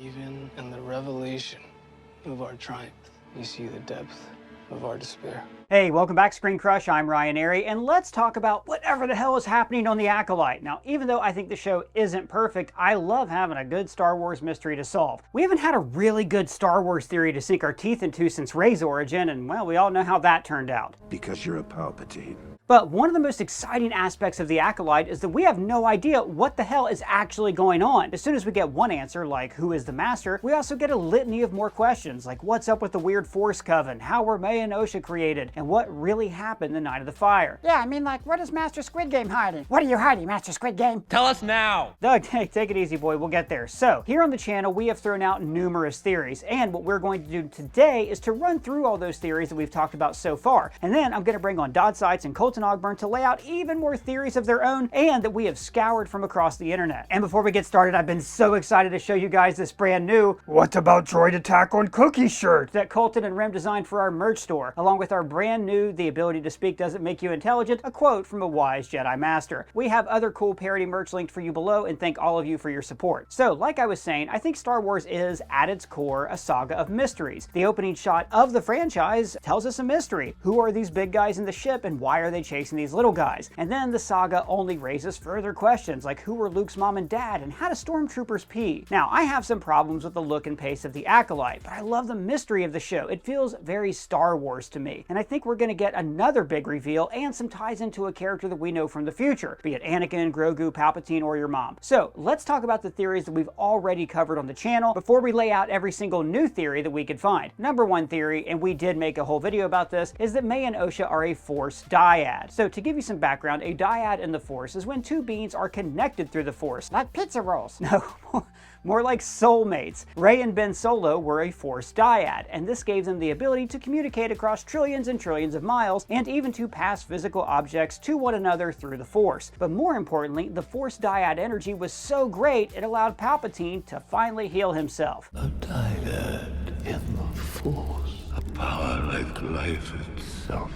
Even in the revelation of our triumph, you see the depth of our despair. Hey, welcome back, ScreenCrush. I'm Ryan Airy, and let's talk about whatever the hell is happening on the Acolyte. Now, even though I think the show isn't perfect, I love having a good Star Wars mystery to solve. We haven't had a really good Star Wars theory to sink our teeth into since Rey's origin, and well, we all know how that turned out. Because you're a Palpatine. But one of the most exciting aspects of the Acolyte is that we have no idea what the hell is actually going on. As soon as we get one answer, like who is the Master, we also get a litany of more questions, like what's up with the weird Force Coven, how were Mella and Osha created, and what really happened the Night of the Fire. Yeah, I mean, like, what is Master Squid Game hiding? What are you hiding, Master Squid Game? Tell us now! Doug, hey, take it easy, boy, we'll get there. So, here on the channel, we have thrown out numerous theories, and what we're going to do today is to run through all those theories that we've talked about so far. And then I'm going to bring on Dodd Seitz and Colton Ogburn to lay out even more theories of their own and that we have scoured from across the internet. And before we get started, I've been so excited to show you guys this brand new "What About Droid Attack on Cookie" shirt that Colton and Ren designed for our merch store, along with our brand new "The Ability to Speak Doesn't Make You Intelligent," a quote from a wise Jedi Master. We have other cool parody merch linked for you below, and thank all of you for your support. So, like I was saying, I think Star Wars is, at its core, a saga of mysteries. The opening shot of the franchise tells us a mystery. Who are these big guys in the ship, and why are they chasing these little guys? And then the saga only raises further questions, like who were Luke's mom and dad, and how do stormtroopers pee? Now, I have some problems with the look and pace of the Acolyte, but I love the mystery of the show. It feels very Star Wars to me, and I think we're going to get another big reveal and some ties into a character that we know from the future, be it Anakin, Grogu, Palpatine, or your mom. So, let's talk about the theories that we've already covered on the channel before we lay out every single new theory that we could find. Number one theory, and we did make a whole video about this, is that Mella and Osha are a Force dyad. So, to give you some background, a dyad in the Force is when two beings are connected through the Force. Like pizza rolls. No, more like soulmates. Rey and Ben Solo were a Force dyad, and this gave them the ability to communicate across trillions and trillions of miles, and even to pass physical objects to one another through the Force. But more importantly, the Force dyad energy was so great, it allowed Palpatine to finally heal himself. A dyad in the Force. A power like life itself.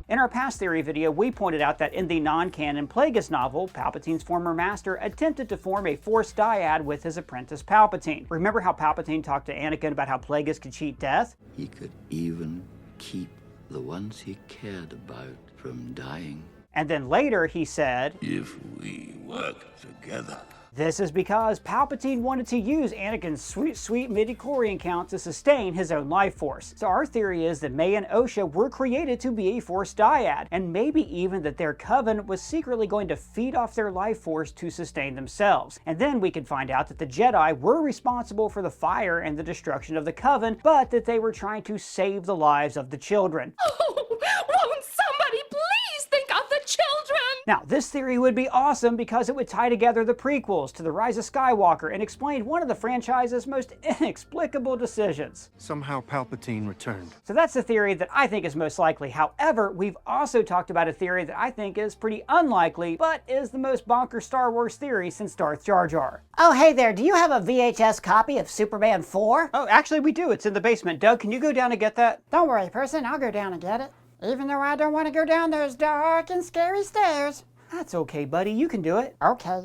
In our past theory video, we pointed out that in the non-canon Plagueis novel, Palpatine's former master attempted to form a Force dyad with his apprentice Palpatine. Remember how Palpatine talked to Anakin about how Plagueis could cheat death? He could even keep the ones he cared about from dying. And then later he said, If we work together. This is because Palpatine wanted to use Anakin's sweet midi-chlorian count to sustain his own life force. So our theory is that Mella and Osha were created to be a Force dyad, and maybe even that their coven was secretly going to feed off their life force to sustain themselves. And then we could find out that the Jedi were responsible for the fire and the destruction of the coven, but that they were trying to save the lives of the children. Oh, won't somebody please think of the children? Now, this theory would be awesome because it would tie together the prequels to The Rise of Skywalker and explain one of the franchise's most inexplicable decisions. Somehow Palpatine returned. So that's the theory that I think is most likely. However, we've also talked about a theory that I think is pretty unlikely, but is the most bonkers Star Wars theory since Darth Jar Jar. Oh, hey there, do you have a VHS copy of Superman 4? Oh, actually we do. It's in the basement. Doug, can you go down and get that? Don't worry, person, I'll go down and get it. Even though I don't want to go down those dark and scary stairs. That's okay, buddy. You can do it. Okay.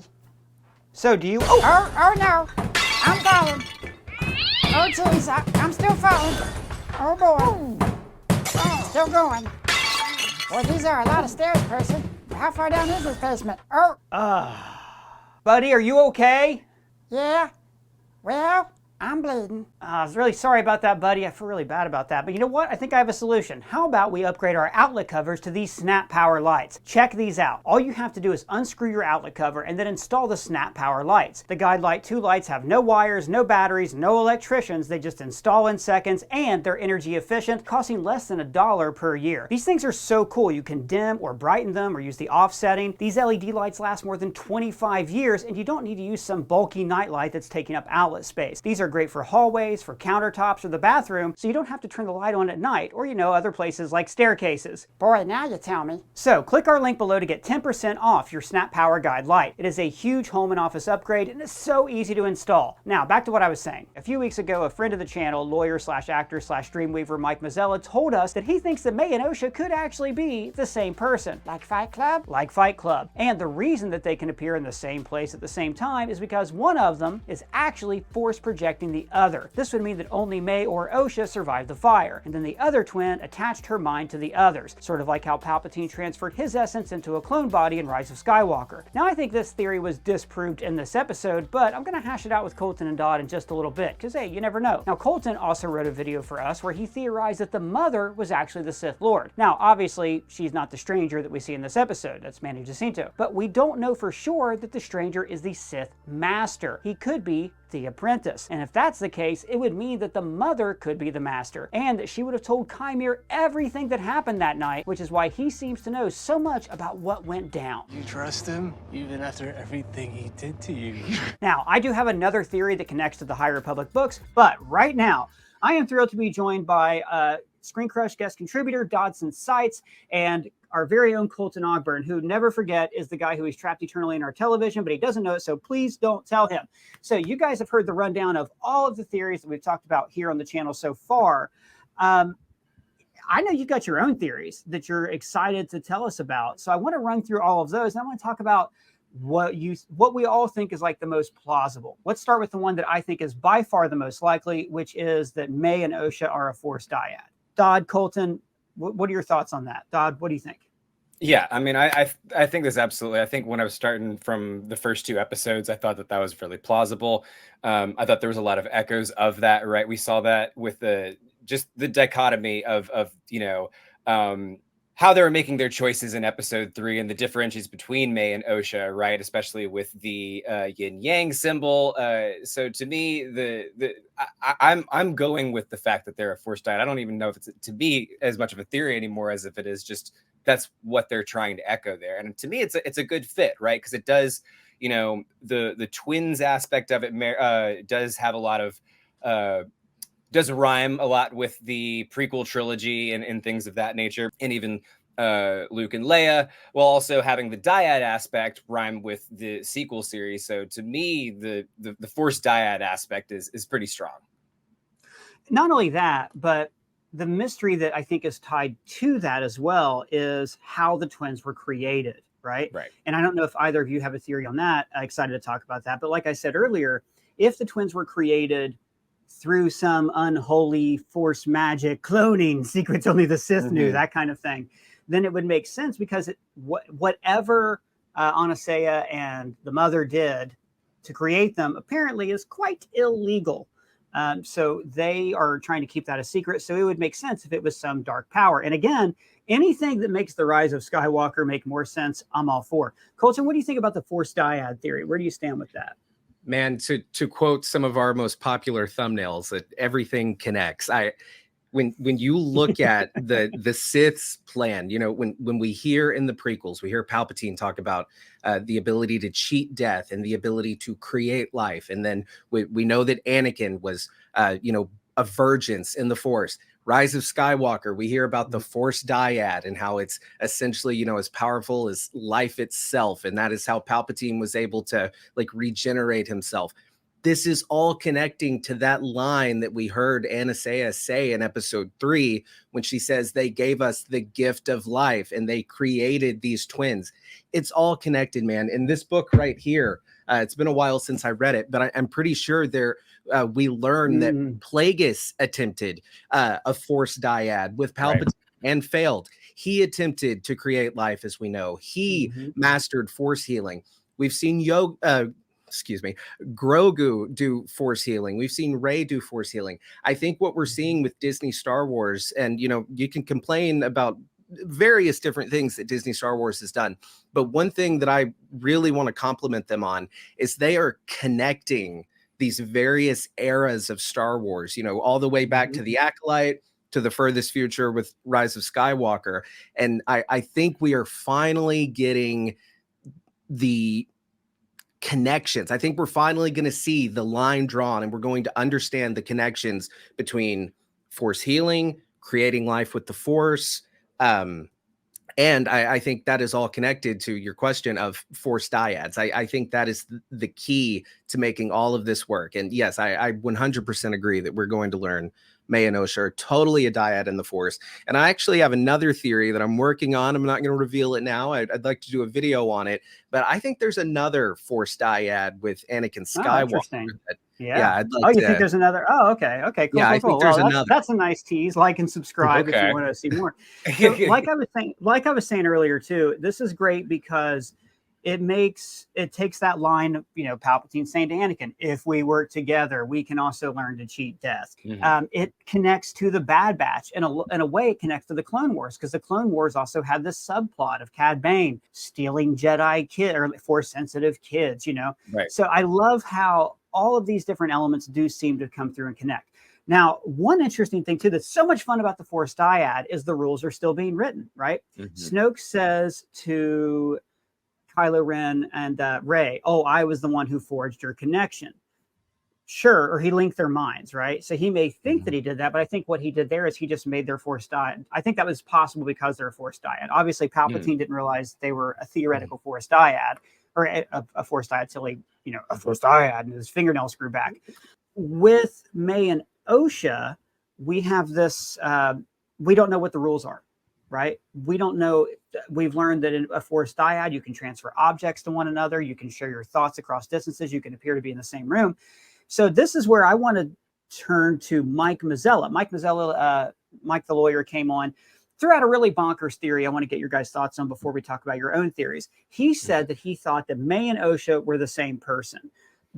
So do you... Oh no! I'm falling! Oh jeez, I'm still falling! Oh boy! Oh, still going. Well, these are a lot of stairs, person. How far down is this basement? Oh! Buddy, are you okay? Yeah? Well, I'm bleeding. I was really sorry about that, buddy. I feel really bad about that. But you know what? I think I have a solution. How about we upgrade our outlet covers to these Snap Power lights? Check these out. All you have to do is unscrew your outlet cover and then install the Snap Power lights. The Guide Light 2 lights have no wires, no batteries, no electricians. They just install in seconds, and they're energy efficient, costing less than $1 per year. These things are so cool. You can dim or brighten them or use the off setting. These LED lights last more than 25 years, and you don't need to use some bulky nightlight that's taking up outlet space. These are great for hallways, for countertops, or the bathroom, so you don't have to turn the light on at night, or other places like staircases. Boy, now you tell me. So click our link below to get 10% off your Snap Power Guide Light. It is a huge home and office upgrade, and it's so easy to install. Now, back to what I was saying. A few weeks ago, a friend of the channel, lawyer/actor/dreamweaver Mike Mazzella, told us that he thinks that Mella and Osha could actually be the same person. Like Fight Club? Like Fight Club. And the reason that they can appear in the same place at the same time is because one of them is actually force projecting protecting the other. This would mean that only May or Osha survived the fire, and then the other twin attached her mind to the others, sort of like how Palpatine transferred his essence into a clone body in Rise of Skywalker. Now, I think this theory was disproved in this episode, but I'm gonna hash it out with Colton and Dodd in just a little bit, because hey, you never know. Now, Colton also wrote a video for us where he theorized that the mother was actually the Sith Lord. Now, obviously, she's not the stranger that we see in this episode, that's Manny Jacinto, but we don't know for sure that the stranger is the Sith Master. He could be the apprentice. And if that's the case, it would mean that the mother could be the master, and that she would have told Qimir everything that happened that night, which is why he seems to know so much about what went down. You trust him, even after everything he did to you. Now, I do have another theory that connects to the High Republic books, but right now, I am thrilled to be joined by ScreenCrush guest contributor Dodson Seitz and our very own Colton Ogburn, who, never forget, is the guy who is trapped eternally in our television, but he doesn't know it, so please don't tell him. So you guys have heard the rundown of all of the theories that we've talked about here on the channel so far. I know you've got your own theories that you're excited to tell us about, so I want to run through all of those, and I want to talk about what we all think is like the most plausible. Let's start with the one that I think is by far the most likely, which is that May and Osha are a Force dyad. Dodd, Colton, what are your thoughts on that? Dodd, what do you think? Yeah, I mean, I think this absolutely. I think when I was starting from the first two episodes, I thought that was fairly plausible. I thought there was a lot of echoes of that, right? We saw that with just the dichotomy of how they were making their choices in episode 3 and the differentials between May and Osha, right? Especially with the yin yang symbol. So to me, I'm going with the fact that they're a Force dyad. I don't even know if it's to be as much of a theory anymore as if it is just that's what they're trying to echo there. And to me, it's a good fit, right? Because it does, the twins aspect of it does have a lot of does rhyme a lot with the prequel trilogy and things of that nature, and even Luke and Leia, while also having the dyad aspect rhyme with the sequel series. So to me, the Force dyad aspect is pretty strong. Not only that, but the mystery that I think is tied to that as well is how the twins were created, right? Right. And I don't know if either of you have a theory on that. I'm excited to talk about that. But like I said earlier, if the twins were created through some unholy Force magic, cloning, secrets only the Sith knew, that kind of thing, then it would make sense, because whatever Anastasia and the mother did to create them apparently is quite illegal. So they are trying to keep that a secret. So it would make sense if it was some dark power. And again, anything that makes the Rise of Skywalker make more sense, I'm all for. Colton, what do you think about the Force dyad theory? Where do you stand with that? Man, to quote some of our most popular thumbnails, that everything connects. When you look at the Sith's plan, when we hear in the prequels, we hear Palpatine talk about the ability to cheat death and the ability to create life. And then we know that Anakin was, a virgin in the Force. Rise of Skywalker, we hear about the Force dyad and how it's essentially, as powerful as life itself. And that is how Palpatine was able to regenerate himself. This is all connecting to that line that we heard Anastasia say in episode 3, when she says they gave us the gift of life and they created these twins. It's all connected, man. In this book right here, it's been a while since I read it, but I'm pretty sure we learn that Plagueis attempted a Force dyad with Palpatine and failed. He attempted to create life, as we know. He mastered Force healing. We've seen Grogu do Force healing. We've seen Rey do Force healing. I think what we're seeing with Disney Star Wars, and you can complain about various different things that Disney Star Wars has done, but one thing that I really want to compliment them on is they are connecting these various eras of Star Wars, all the way back to the Acolyte, to the furthest future with Rise of Skywalker. And I think we are finally getting the connections. I think we're finally going to see the line drawn, and we're going to understand the connections between Force healing, creating life with the Force. And I think that is all connected to your question of Force dyads. I think that is the key to making all of this work. And yes, I 100% agree that we're going to learn May and Osha are totally a dyad in the Force. And I actually have another theory that I'm working on. I'm not going to reveal it now. I'd like to do a video on it. But I think there's another Force dyad with Anakin Skywalker Yeah. I'd Oh, like you to. think there's another? Oh, okay. Okay. Cool. Yeah, I Cool. think Cool. there's Well, another. that's a nice tease. Like and subscribe if Okay. you want to see more. So, like I was saying earlier too, this is great because it takes that line of, Palpatine saying to Anakin, if we work together, we can also learn to cheat death. It connects to the Bad Batch. In a way, it connects to the Clone Wars, because the Clone Wars also had this subplot of Cad Bane stealing Jedi or Force sensitive kids, Right. So I love how all of these different elements do seem to come through and connect. Now, one interesting thing too that's so much fun about the Force Dyad is the rules are still being written, right? Snoke says to Kylo Ren and Rey, "Oh, I was the one who forged your connection." Sure, or he linked their minds, right? So he may think that he did that, but I think what he did there is he just made their Force dyad. I think that was possible because they're a Force dyad. Obviously, Palpatine didn't realize they were a theoretical Force dyad, or a Force dyad till he, a Force dyad, and his fingernails grew back. With May and Osha, we have this. We don't know what the rules are. Right? We don't know. We've learned that in a Force dyad, you can transfer objects to one another. You can share your thoughts across distances. You can appear to be in the same room. So this is where I want to turn to Mike Mazzella. Mike the lawyer, came on, threw out a really bonkers theory I want to get your guys' thoughts on before we talk about your own theories. He said that he thought that May and Osha were the same person.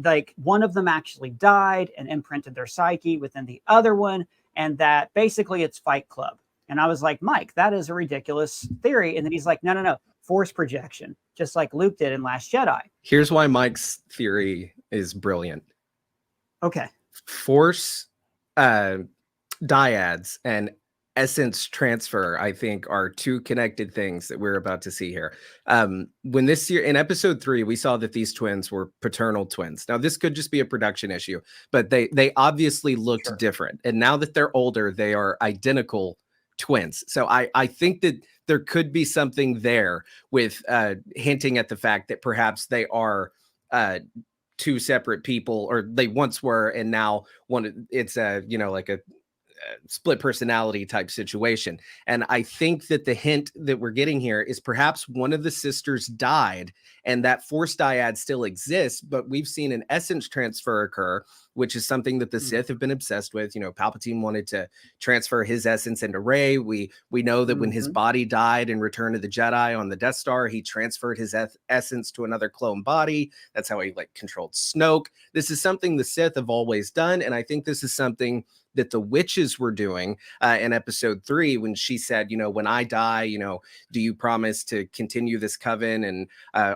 Like one of them actually died and imprinted their psyche within the other one, and that basically it's Fight Club. And I was like, Mike, that is a ridiculous theory. And then he's like, no, Force projection, just like Luke did in Last Jedi. Here's why Mike's theory is brilliant. Okay. Force dyads and essence transfer, I think, are two connected things that we're about to see here. When this year in episode 3, we saw that these twins were paternal twins. Now, this could just be a production issue, but they obviously looked different. And now that they're older, they are identical twins. So I think that there could be something there with hinting at the fact that perhaps they are two separate people, or they once were, and now it's like a split personality type situation. And I think that the hint that we're getting here is perhaps one of the sisters died and that Force dyad still exists, but we've seen an essence transfer occur, which is something that the Sith have been obsessed with. Palpatine wanted to transfer his essence into Rey. We know that when his body died in Return of the Jedi on the Death Star, he transferred his essence to another clone body. That's how he controlled Snoke. This is something the Sith have always done, and I think this is something that the witches were doing in episode 3 when she said, when I die, do you promise to continue this coven and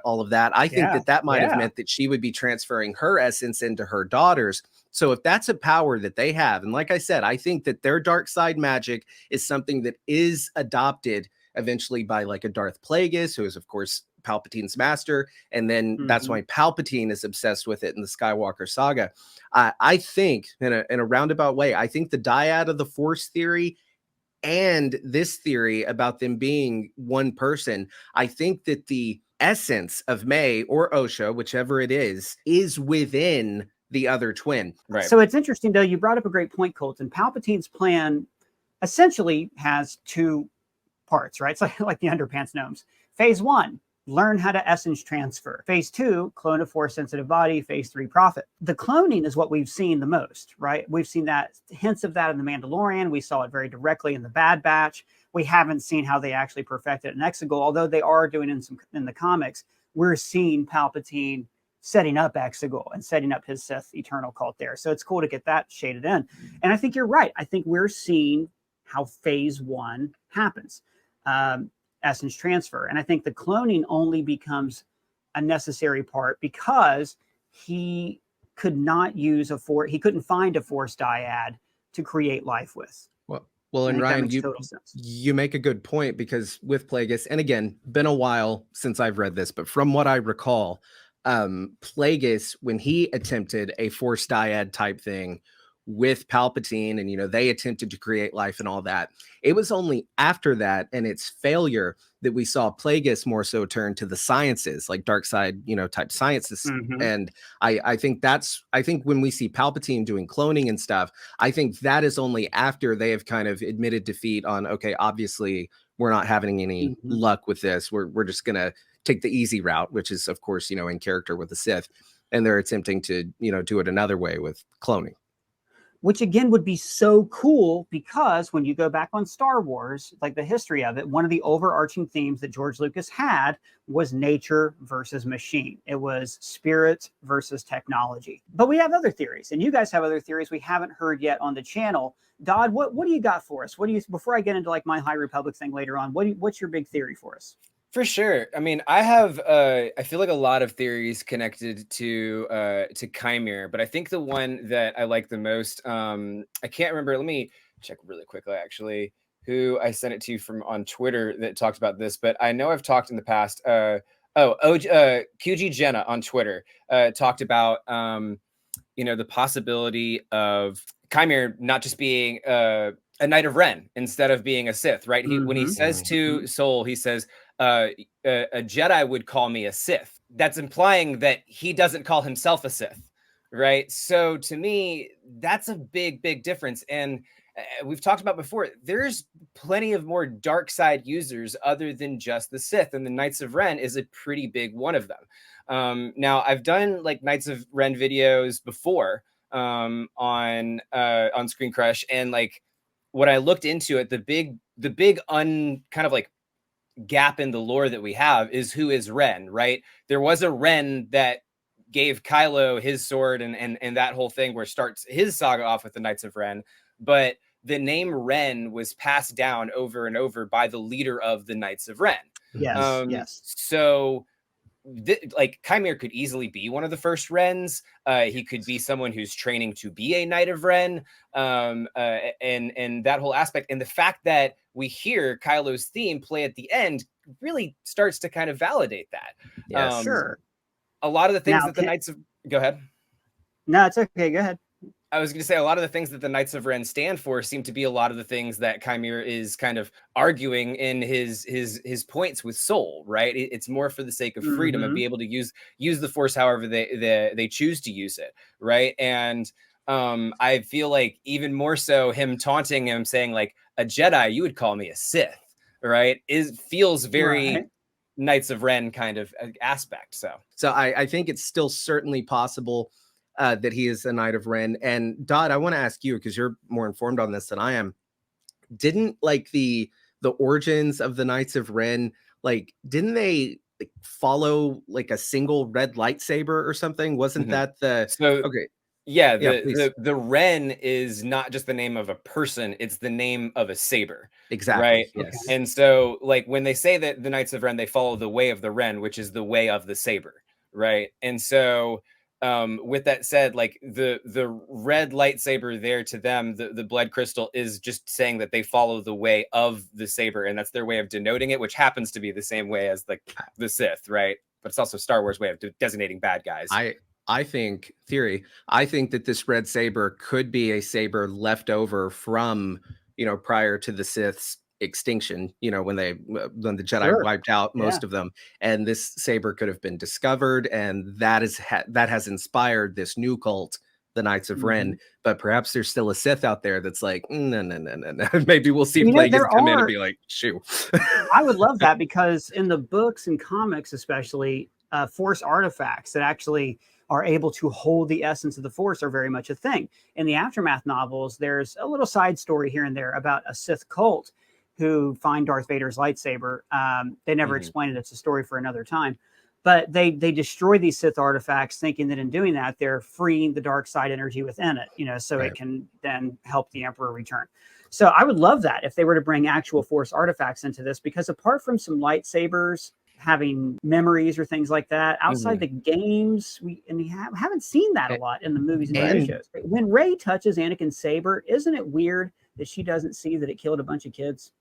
all of that? I think that might have meant that she would be transferring her essence into her daughters. So if that's a power that they have, and like I said, I think that their dark side magic is something that is adopted eventually by a Darth Plagueis, who is of course Palpatine's master, and then that's why Palpatine is obsessed with it in the Skywalker saga. I think in a roundabout way, I think the dyad of the Force theory and this theory about them being one person, I think that the essence of May or Osha, whichever it is within the other twin. Right. So it's interesting though, you brought up a great point, Colton. Palpatine's plan essentially has two parts, right? It's like the underpants gnomes. Phase 1, learn how to essence transfer. Phase 2, clone a Force sensitive body. Phase 3, profit. The cloning is what we've seen the most, right? We've seen that hints of that in The Mandalorian. We saw it very directly in the Bad Batch. We haven't seen how they actually perfected an Exegol, although they are doing in the comics. We're seeing Palpatine setting up Exegol and setting up his Sith Eternal cult there. So it's cool to get that shaded in. And I think you're right. I think we're seeing how phase 1 happens. Essence transfer. And I think the cloning only becomes a necessary part because he could not use he couldn't find a Force dyad to create life with. Well, and Ryan, you make a good point, because with Plagueis, and again, been a while since I've read this, but from what I recall, Plagueis, when he attempted a Force dyad type thing with Palpatine, and they attempted to create life and all that, it was only after that and its failure that we saw Plagueis more so turn to the sciences, like dark side type sciences. And I think when we see Palpatine doing cloning and stuff, I think that is only after they have kind of admitted defeat on, okay, obviously we're not having any luck with this, we're just gonna take the easy route, which is of course in character with the Sith. and they're attempting to, do it another way with cloning. Which again would be so cool, because when you go back on Star Wars, like the history of it, one of the overarching themes that George Lucas had was nature versus machine. It was spirit versus technology. But we have other theories, and you guys have other theories we haven't heard yet on the channel. Dodd, what do you got for us? Before I get into like my High Republic thing later on, what's your big theory for us? For sure. I mean, I have I feel like a lot of theories connected to Qimir, but I think the one that I like the most, I can't remember. Let me check really quickly actually who I sent it to from on Twitter that talked about this, but I know I've talked in the past. QG Jenna on Twitter talked about the possibility of Qimir not just being a Knight of Ren instead of being a Sith, right? When he says to Soul, he says, a Jedi would call me a Sith. That's implying that he doesn't call himself a Sith, right? So to me, that's a big difference. And we've talked about before, there's plenty of more dark side users other than just the Sith, and the Knights of Ren is a pretty big one of them. Now, I've done like Knights of Ren videos before on ScreenCrush, and like when I looked into it, the big kind of like gap in the lore that we have is who is Ren, right? There was a Ren that gave Kylo his sword and that whole thing where starts his saga off with the Knights of Ren, but the name Ren was passed down over and over by the leader of the Knights of Ren. Yes. So like Qimir could easily be one of the first Rens. He could be someone who's training to be a Knight of Ren, and that whole aspect. And the fact that we hear Kylo's theme play at the end really starts to kind of validate that. Yeah, Sure. A lot of the things Now, that the Knights of... Go ahead. No, it's okay. Go ahead. I was going to say, a lot of the things that the Knights of Ren stand for seem to be a lot of the things that Qimir is kind of arguing in his points with Soul, right? It's more for the sake of freedom and be able to use the Force however they choose to use it, right? And I feel like even more so him taunting him, saying like, a Jedi, you would call me a Sith, right? Feels very... Right. Knights of Ren kind of aspect. So I think it's still certainly possible that he is a Knight of Ren. And Dodd, I want to ask you, because you're more informed on this than I am. Didn't like the origins of the Knights of Ren, like didn't they like follow like a single red lightsaber or something? Wasn't that the okay? Yeah, the Ren is not just the name of a person, it's the name of a saber. Exactly. Right. Yes. And so like when they say that the Knights of Ren, they follow the way of the Ren, which is the way of the saber. Right. And so with that said, like the red lightsaber there to them, the blood crystal is just saying that they follow the way of the saber, and that's their way of denoting it, which happens to be the same way as the Sith, right? But it's also Star Wars way of designating bad guys. I think that this red saber could be a saber left over from, prior to the Sith's extinction, when the Jedi wiped out most of them, and this saber could have been discovered, and that has inspired this new cult, the Knights of Ren. But perhaps there's still a Sith out there that's like, no. Maybe we'll see Plagueis come in and be like, shoo. I would love that, because in the books and comics, especially, Force artifacts that actually are able to hold the essence of the Force are very much a thing. In the Aftermath novels, there's a little side story here and there about a Sith cult who find Darth Vader's lightsaber. They never explain it. It's a story for another time. But they destroy these Sith artifacts, thinking that in doing that, they're freeing the dark side energy within it, so it can then help the Emperor return. So I would love that if they were to bring actual Force artifacts into this, because apart from some lightsabers having memories or things like that outside the games, we haven't seen that a lot in the movies and TV shows. When Rey touches Anakin's saber, isn't it weird that she doesn't see that it killed a bunch of kids?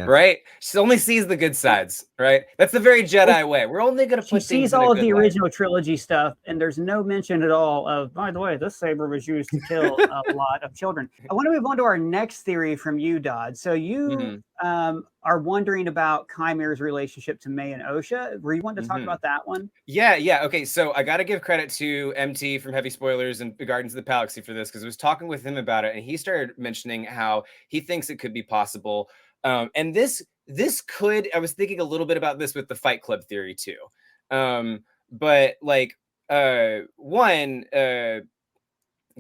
Right? She only sees the good sides, right? That's the very Jedi way. We're only going to put She sees all of the original trilogy stuff, and there's no mention at all of, by the way, this saber was used to kill a lot of children. I want to move on to our next theory from you, Dodd. So you are wondering about Qimir's relationship to May and Osha. Were you wanting to talk about that one? Yeah. Okay, so I got to give credit to MT from Heavy Spoilers and Guardians of the Galaxy for this, because I was talking with him about it, and he started mentioning how he thinks it could be possible. And this could, I was thinking a little bit about this with the Fight Club theory too. But like one,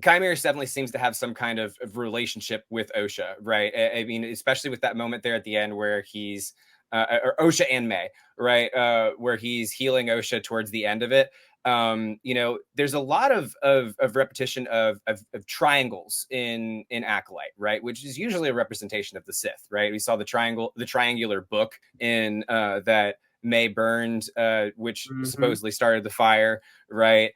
Qimir definitely seems to have some kind of relationship with Osha, right? I mean, especially with that moment there at the end where he's or Osha and May, right? Where he's healing Osha towards the end of it. You know, there's a lot of repetition of triangles in Acolyte, right? Which is usually a representation of the Sith, right? We saw the triangular book in that May burned, which supposedly started the fire, right?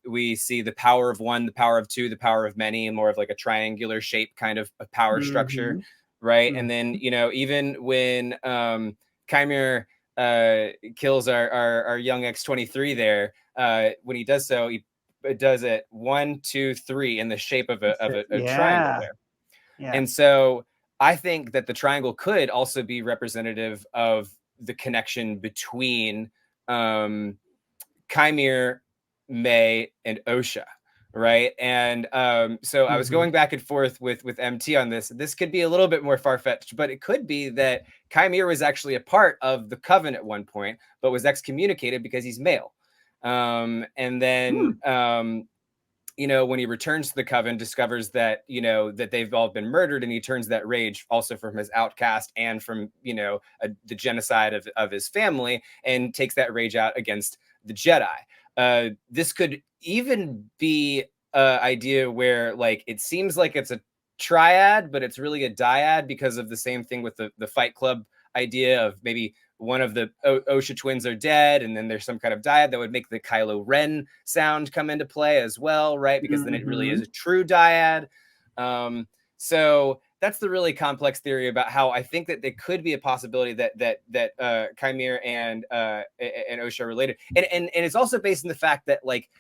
We see the power of one, the power of two, the power of many, more of like a triangular shape kind of a power structure, right? And then, you know, even when Qimir kills our young X-23 there, when he does so, he does it 1, 2, 3 in the shape of a triangle there. Yeah. And so I think that the triangle could also be representative of the connection between Qimir, May, and Osha, right? And so I was going back and forth with MT on this. This could be a little bit more far-fetched, but it could be that Qimir was actually a part of the Coven at one point, but was excommunicated because he's male. And then you know, when he returns to the Coven, discovers that, you know, that they've all been murdered, and he turns that rage also from his outcast and from, you know, the genocide of his family, and takes that rage out against the Jedi. This could even be an idea where, like, it seems like it's a triad, but it's really a dyad because of the same thing with the Fight Club idea of maybe one of the Osha twins are dead, and then there's some kind of dyad that would make the Kylo Ren sound come into play as well, right? Because then it really is a true dyad. So that's the really complex theory about how I think that there could be a possibility that Qimir and Osha are related, and it's also based on the fact that, like,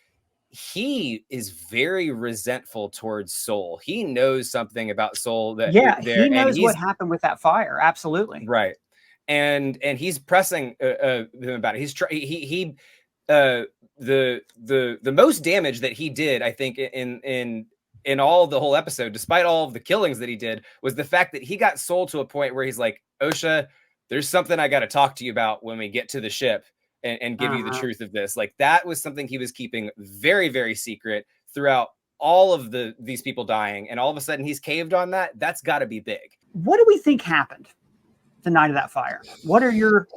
he is very resentful towards Soul. He knows something about Soul that he knows what happened with that fire. Absolutely, right. And he's pressing them about it. The most damage that he did, I think, in all the whole episode, despite all of the killings that he did, was the fact that he got Soul to a point where he's like, Osha, there's something I got to talk to you about when we get to the ship and give you the truth of this. Like, that was something he was keeping very, very secret throughout all of these people dying. And all of a sudden he's caved on that. That's got to be big. What do we think happened the night of that fire? What are your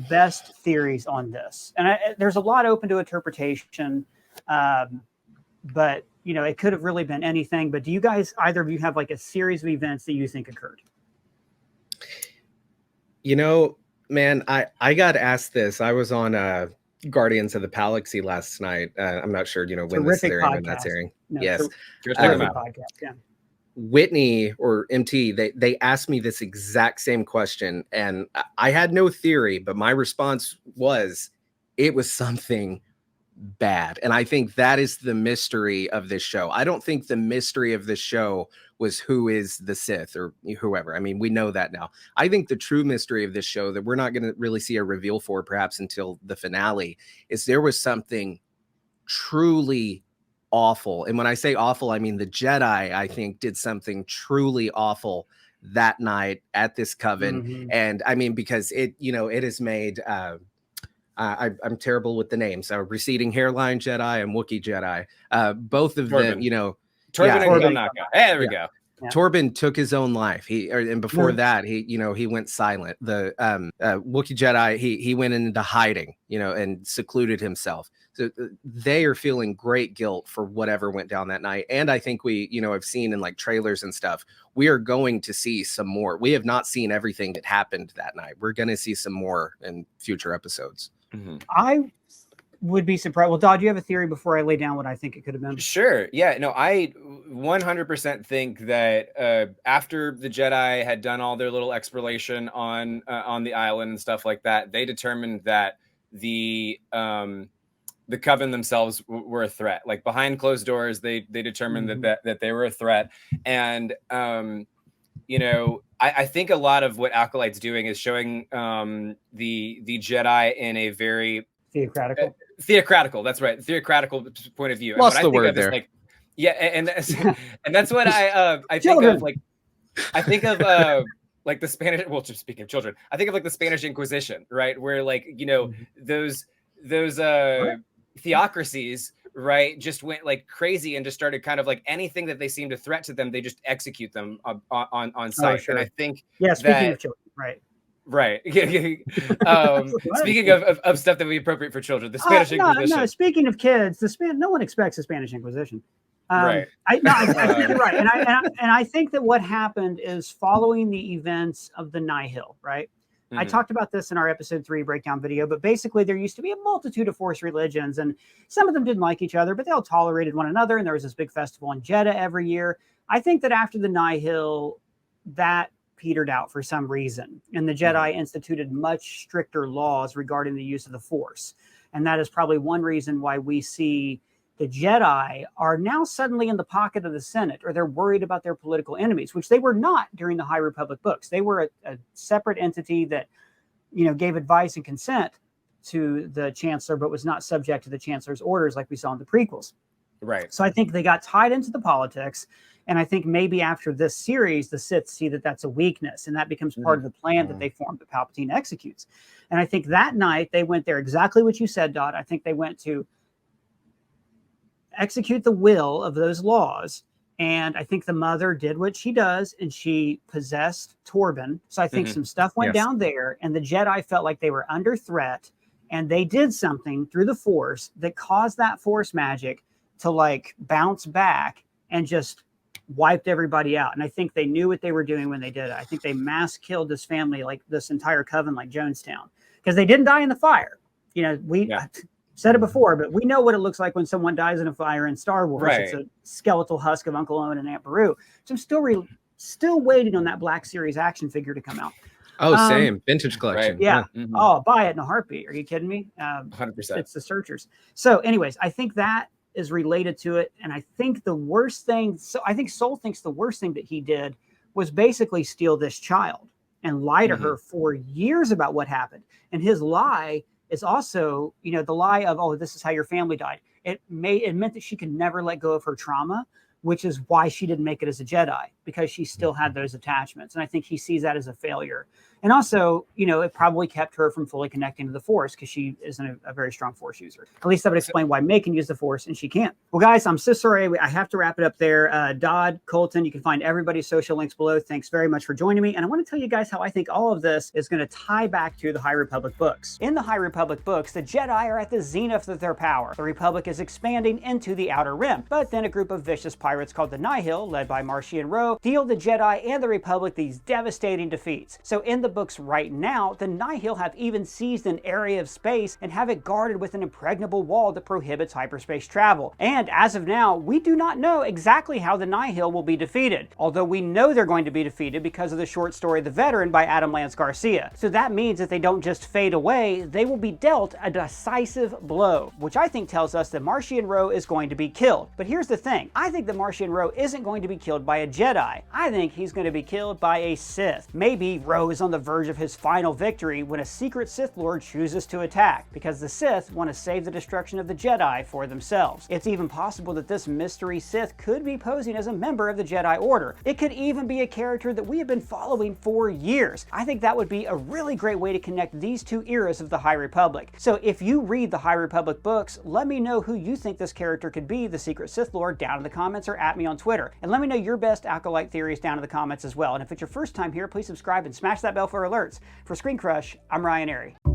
best theories on this? And there's a lot open to interpretation, but you know, it could have really been anything. But do you guys, either of you, have like a series of events that you think occurred? You know, man, I got asked this. I was on Guardians of the Galaxy last night. I'm not sure, you know, when this is airing, when that's airing. No, yes. Podcast, yeah. Whitney or MT, they asked me this exact same question, and I had no theory, but my response was, it was something bad. And I think that is the mystery of this show. I don't think the mystery of this show was who is the Sith or whoever. I mean, we know that now. I think the true mystery of this show that we're not going to really see a reveal for perhaps until the finale is there was something truly awful. And when I say awful, I mean the Jedi, I think, did something truly awful that night at this Coven. And I mean, because it, you know, it has made I'm terrible with the names. Receding Hairline Jedi and Wookiee Jedi. Both of Torben. them, you know. Torben and Gilnaka. There we go. Yeah. Torben took his own life. And before that, he went silent. The Wookiee Jedi, he went into hiding, you know, and secluded himself. So they are feeling great guilt for whatever went down that night. And I think we, you know, have seen in like trailers and stuff, we are going to see some more. We have not seen everything that happened that night. We're going to see some more in future episodes. I would be surprised. Well, Dodd, do you have a theory before I lay down what I think it could have been? Sure. Yeah. No, I 100% think that after the Jedi had done all their little exploration on the island and stuff like that, they determined that the Coven themselves were a threat. Like, behind closed doors, they determined that they were a threat. And you know, I think a lot of what Acolyte's doing is showing the Jedi in a very theocratical. That's right, theocratical point of view. Lost the word there. Like, yeah, and that's what I think of. Like, I think of like the Spanish. Well, just speaking of children, I think of like the Spanish Inquisition, right? Where, like, you know, those theocracies, right, just went like crazy and just started kind of like anything that they seemed a threat to them, they just execute them on sight. sure. And I think speaking of children, right. Right. Speaking of stuff that would be appropriate for children, the Spanish Inquisition. No, speaking of kids, no one expects the Spanish Inquisition. Right. I think you're right. And I think that what happened is following the events of the Nihil, right? Mm-hmm. I talked about this in our episode 3 breakdown video, but basically there used to be a multitude of Force religions, and some of them didn't like each other, but they all tolerated one another. And there was this big festival in Jeddah every year. I think that after the Nihil, that petered out for some reason, and the Jedi instituted much stricter laws regarding the use of the Force. And that is probably one reason why we see the Jedi are now suddenly in the pocket of the Senate, or they're worried about their political enemies, which they were not during the High Republic books. They were a separate entity that, gave advice and consent to the Chancellor, but was not subject to the Chancellor's orders like we saw in the prequels. Right. So I think they got tied into the politics. And I think maybe after this series, the Sith see that that's a weakness, and that becomes part of the plan that they formed that Palpatine executes. And I think that night they went there exactly what you said, Dot. I think they went to execute the will of those laws. And I think the mother did what she does, and she possessed Torben. So I think some stuff went down there, and the Jedi felt like they were under threat, and they did something through the Force that caused that Force magic to like bounce back and just wiped everybody out. And I think they knew what they were doing when they did it. I think they mass killed this family, like this entire coven, like Jonestown, because they didn't die in the fire. I said it before, but we know what it looks like when someone dies in a fire in Star Wars. Right. It's a skeletal husk of Uncle Owen and Aunt Beru. So I'm still waiting on that Black Series action figure to come out. Oh, same vintage collection. Right. Yeah. Mm-hmm. Oh, I'll buy it in a heartbeat. Are you kidding me? 100%. It's the Searchers. So anyways, I think that is related to it. And I think the worst thing, I think Soul thinks the worst thing that he did was basically steal this child and lie to her for years about what happened. And his lie is also, the lie of, oh, this is how your family died. It meant that she could never let go of her trauma, which is why she didn't make it as a Jedi, because she still had those attachments. And I think he sees that as a failure. And also, it probably kept her from fully connecting to the Force, because she isn't a very strong Force user. At least that would explain why May can use the Force and she can't. Well, guys, I'm so sorry. I have to wrap it up there. Dodd, Colton, you can find everybody's social links below. Thanks very much for joining me. And I want to tell you guys how I think all of this is going to tie back to the High Republic books. In the High Republic books, the Jedi are at the zenith of their power. The Republic is expanding into the Outer Rim. But then a group of vicious pirates called the Nihil, led by Marchion Ro, deal the Jedi and the Republic these devastating defeats. So in the books right now, the Nihil have even seized an area of space and have it guarded with an impregnable wall that prohibits hyperspace travel. And as of now, we do not know exactly how the Nihil will be defeated, although we know they're going to be defeated because of the short story The Veteran by Adam Lance Garcia. So that means that they don't just fade away, they will be dealt a decisive blow, which I think tells us that Marchion Ro is going to be killed. But here's the thing, I think that Marchion Ro isn't going to be killed by a Jedi. I think he's going to be killed by a Sith. Maybe Ro is on the verge of his final victory when a secret Sith Lord chooses to attack, because the Sith want to save the destruction of the Jedi for themselves. It's even possible that this mystery Sith could be posing as a member of the Jedi Order. It could even be a character that we have been following for years. I think that would be a really great way to connect these two eras of the High Republic. So if you read the High Republic books, let me know who you think this character could be, the secret Sith Lord, down in the comments or at me on Twitter. And let me know your best Acolyte theories down in the comments as well. And if it's your first time here, please subscribe and smash that bell for alerts. For ScreenCrush, I'm Ryan Airy.